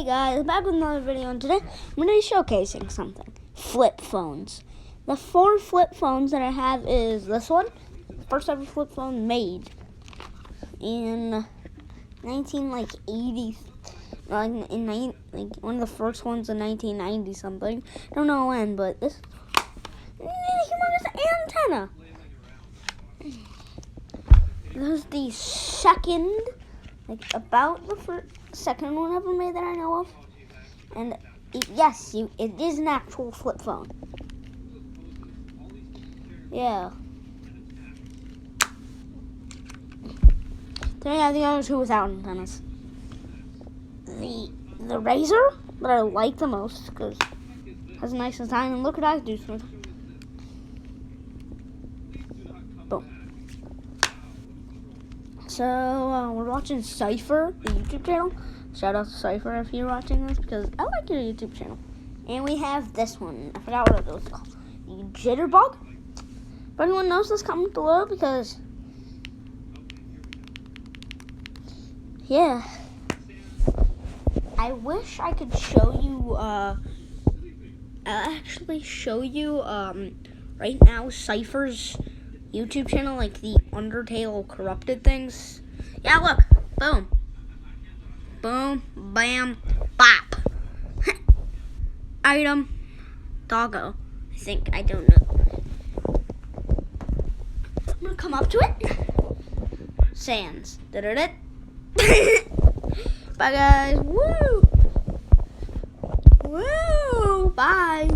Hey guys, back with another video, and today I'm going to be showcasing something. Flip phones. The 4 flip phones that I have is this one. First ever flip phone made in 1980. One of the first ones in 1990 something. Don't know when, but this humongous antenna. This is the second, about the second one ever made that I know of. And yes, it is an actual flip phone. Yeah. Then I have the other two without antennas. The Razor, that I like the most because it has a nice design, and look what I do to it. Boom. So we're watching Cypher, the YouTube channel. Shout out to Cypher if you're watching this, because I like your YouTube channel. And we have this one. I forgot what it was called. The Jitterbug. If anyone knows this, comment below, because yeah. I wish I could show you, I'll actually show you, right now, Cypher's YouTube channel, like the Undertale corrupted things. Yeah, look. Boom. Boom. Bam. Bop. Item. Doggo. I think. I don't know. I'm gonna come up to it. Sans. Da-da-da. Bye, guys. Woo. Woo. Bye.